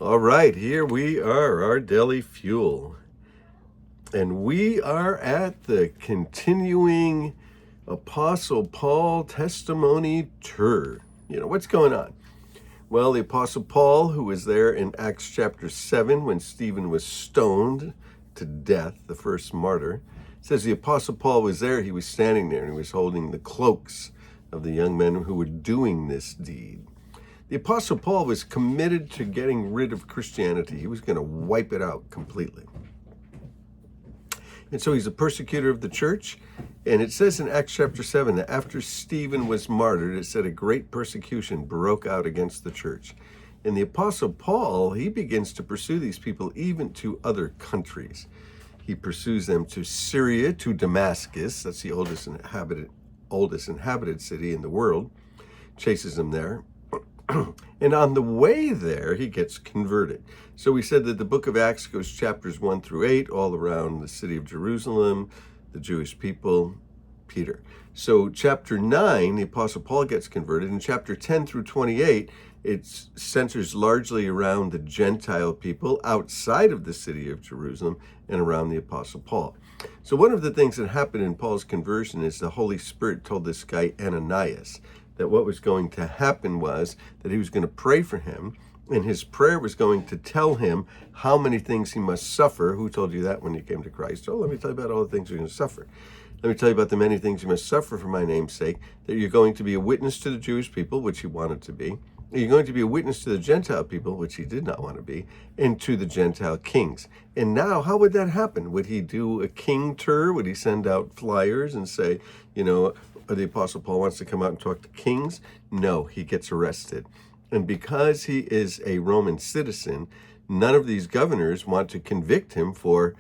All right, here we are, our daily fuel. And we are at the continuing Apostle Paul testimony tour. What's going on? Well, the Apostle Paul, who was there in Acts chapter 7 when Stephen was stoned to death, the first martyr, says the Apostle Paul was there. He was standing there and he was holding the cloaks of the young men who were doing this deed. The Apostle Paul was committed to getting rid of Christianity. He was going to wipe it out completely. And so he's a persecutor of the church. And it says in Acts chapter 7 that after Stephen was martyred, it said a great persecution broke out against the church. And the Apostle Paul, he begins to pursue these people even to other countries. He pursues them to Syria, to Damascus. That's the oldest inhabited city in the world. Chases them there. And on the way there, he gets converted. So we said that the book of Acts goes chapters 1 through 8, all around the city of Jerusalem, the Jewish people, Peter. So chapter 9, the Apostle Paul gets converted. In chapter 10 through 28, it centers largely around the Gentile people outside of the city of Jerusalem and around the Apostle Paul. So one of the things that happened in Paul's conversion is the Holy Spirit told this guy Ananias that what was going to happen was that he was going to pray for him, and his prayer was going to tell him how many things he must suffer. Who told you that when you came to Christ? Oh, let me tell you about all the things you're going to suffer. Let me tell you about the many things you must suffer for my name's sake, that you're going to be a witness to the Jewish people, which he wanted to be. You're going to be a witness to the Gentile people, which he did not want to be, and to the Gentile kings. And now, how would that happen? Would he do a king tour? Would he send out flyers and say, the Apostle Paul wants to come out and talk to kings? No, he gets arrested. And because he is a Roman citizen, none of these governors want to convict him for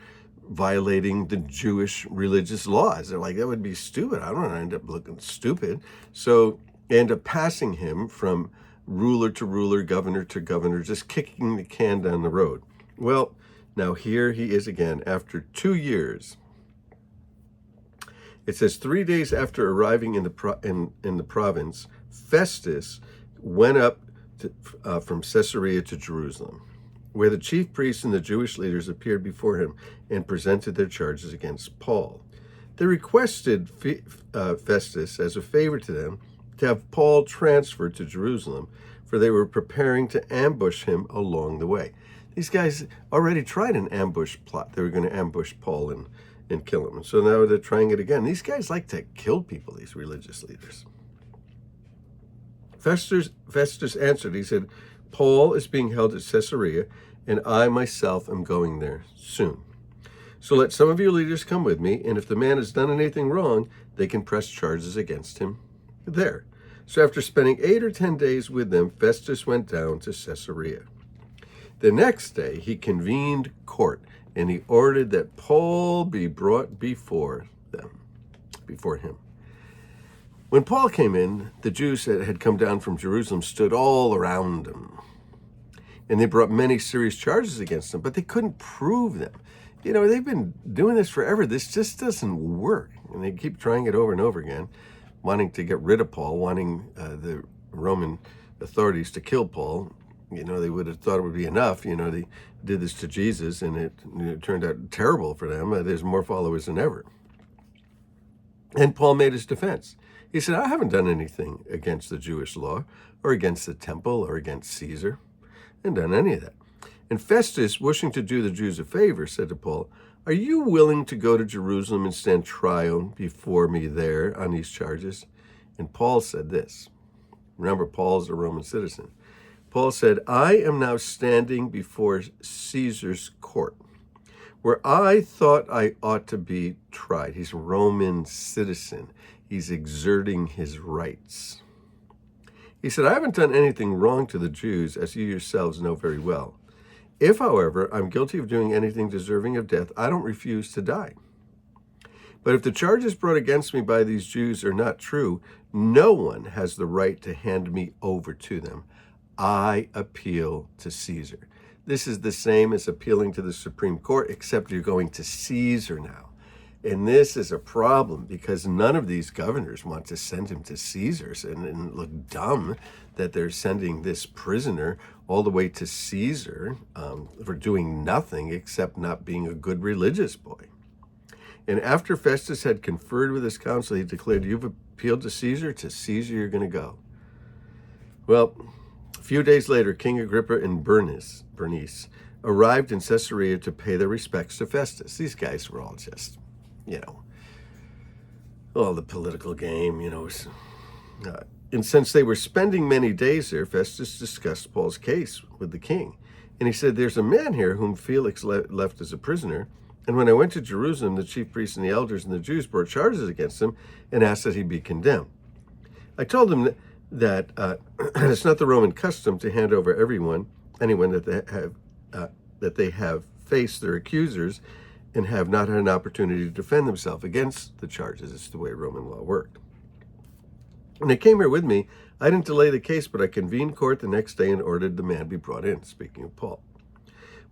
violating the Jewish religious laws. They're like, that would be stupid. I don't want to end up looking stupid. So they end up passing him from ruler to ruler, governor to governor, just kicking the can down the road. Well, now here he is again after 2 years. It says 3 days after arriving in the province, Festus went up from Caesarea to Jerusalem, where the chief priests and the Jewish leaders appeared before him and presented their charges against Paul. They requested Festus, as a favor to them, to have Paul transferred to Jerusalem, for they were preparing to ambush him along the way. These guys already tried an ambush plot. They were going to ambush Paul and kill him. And so now they're trying it again. These guys like to kill people, these religious leaders. Festus answered, he said, Paul is being held at Caesarea, and I myself am going there soon. So let some of your leaders come with me, and if the man has done anything wrong, they can press charges against him there. So after spending 8 or 10 days with them, Festus went down to Caesarea. The next day he convened court, and he ordered that Paul be brought before him. When Paul came in, the Jews that had come down from Jerusalem stood all around him. And they brought many serious charges against him, but they couldn't prove them. They've been doing this forever. This just doesn't work. And they keep trying it over and over again, wanting to get rid of Paul, wanting the Roman authorities to kill Paul. They would have thought it would be enough. They did this to Jesus, and it turned out terrible for them. There's more followers than ever. And Paul made his defense. He said, I haven't done anything against the Jewish law or against the temple or against Caesar. I haven't done any of that. And Festus, wishing to do the Jews a favor, said to Paul, are you willing to go to Jerusalem and stand trial before me there on these charges? And Paul said this. Remember, Paul's a Roman citizen. Paul said, I am now standing before Caesar's court, where I thought I ought to be tried. He's a Roman citizen. He's exerting his rights. He said, I haven't done anything wrong to the Jews, as you yourselves know very well. If, however, I'm guilty of doing anything deserving of death, I don't refuse to die. But if the charges brought against me by these Jews are not true, no one has the right to hand me over to them. I appeal to Caesar. This is the same as appealing to the Supreme Court, except you're going to Caesar now. And this is a problem because none of these governors want to send him to Caesar's and look dumb that they're sending this prisoner all the way to Caesar for doing nothing except not being a good religious boy. And after Festus had conferred with his council, he declared, "You've appealed to Caesar you're going to go." Well, a few days later, King Agrippa and Bernice arrived in Caesarea to pay their respects to Festus. These guys were all just, all the political game, and since they were spending many days there, Festus discussed Paul's case with the king. And he said, "There's a man here whom Felix left as a prisoner. And when I went to Jerusalem, the chief priests and the elders and the Jews brought charges against him and asked that he be condemned. I told them that it's not the Roman custom to hand over anyone that they have faced their accusers and have not had an opportunity to defend themselves against the charges. It's the way Roman law worked. When they came here with me, I didn't delay the case, but I convened court the next day and ordered the man be brought in," speaking of Paul.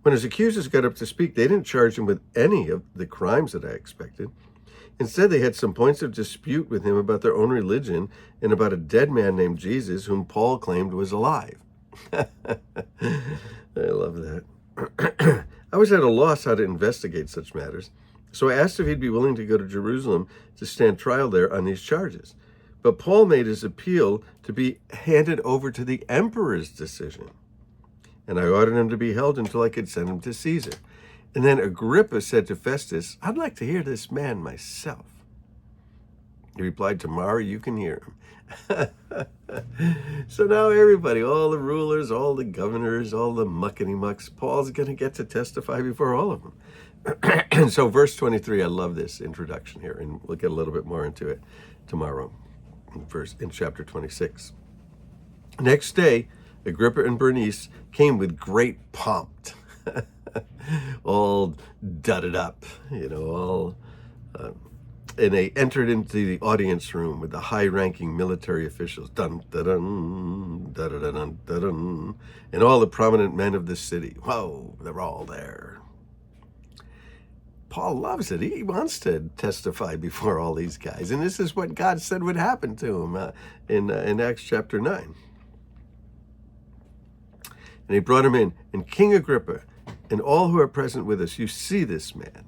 When his accusers got up to speak, they didn't charge him with any of the crimes that I expected. Instead, they had some points of dispute with him about their own religion and about a dead man named Jesus whom Paul claimed was alive. I love that. I was at a loss how to investigate such matters, so I asked if he'd be willing to go to Jerusalem to stand trial there on these charges. But Paul made his appeal to be handed over to the emperor's decision, and I ordered him to be held until I could send him to Caesar. And then Agrippa said to Festus, "I'd like to hear this man myself." He replied, "Tomorrow you can hear him." So now everybody, all the rulers, all the governors, all the muckety-mucks, Paul's going to get to testify before all of them. And so verse 23, I love this introduction here, and we'll get a little bit more into it tomorrow in chapter 26. Next day, Agrippa and Bernice came with great pomp, all dudded up, and they entered into the audience room with the high-ranking military officials, dun, dun, dun, dun, dun, dun, dun, dun, and all the prominent men of the city. Whoa, they're all there. Paul loves it. He wants to testify before all these guys, and this is what God said would happen to him in Acts chapter 9. And he brought him in, and King Agrippa and all who are present with us, you see this man.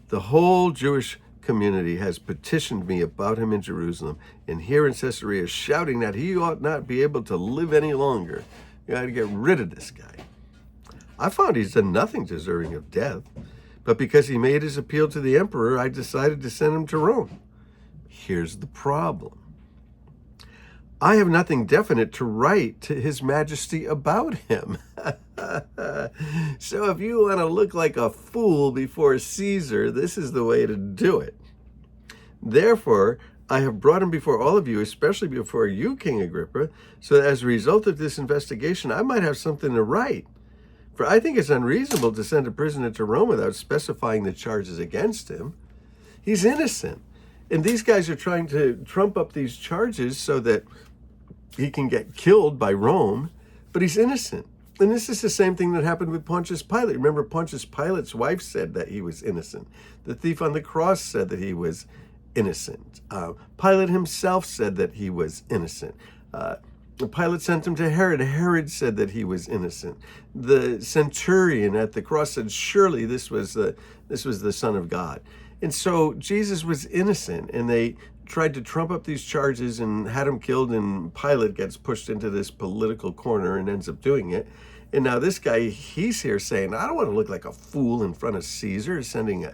The whole Jewish community has petitioned me about him in Jerusalem and here in Caesarea, shouting that he ought not be able to live any longer. You got to get rid of this guy. I found he's done nothing deserving of death, but because he made his appeal to the emperor, I decided to send him to Rome. Here's the problem. I have nothing definite to write to His Majesty about him. So if you want to look like a fool before Caesar, this is the way to do it. Therefore, I have brought him before all of you, especially before you, King Agrippa, so that as a result of this investigation, I might have something to write. For I think it's unreasonable to send a prisoner to Rome without specifying the charges against him. He's innocent. And these guys are trying to trump up these charges so that he can get killed by Rome, but he's innocent. And this is the same thing that happened with Pontius Pilate. Remember, Pontius Pilate's wife said that he was innocent. The thief on the cross said that he was innocent. Pilate himself said that he was innocent. Pilate sent him to Herod. Herod said that he was innocent. The centurion at the cross said, surely this was the Son of God. And so Jesus was innocent, and they tried to trump up these charges and had him killed, and Pilate gets pushed into this political corner and ends up doing it. And now this guy, he's here saying, I don't want to look like a fool in front of Caesar, sending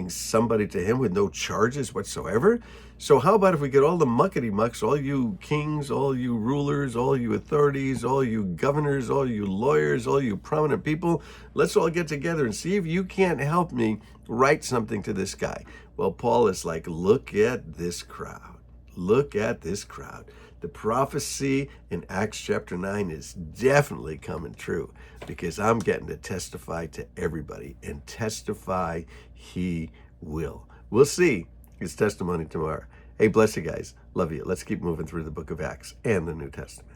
somebody to him with no charges whatsoever. So how about if we get all the muckety-mucks, all you kings, all you rulers, all you authorities, all you governors, all you lawyers, all you prominent people, let's all get together and see if you can't help me write something to this guy. Well, Paul is like, look at this crowd. Look at this crowd. The prophecy in Acts chapter 9 is definitely coming true, because I'm getting to testify to everybody, and testify he will. We'll see his testimony tomorrow. Hey, bless you guys. Love you. Let's keep moving through the book of Acts and the New Testament.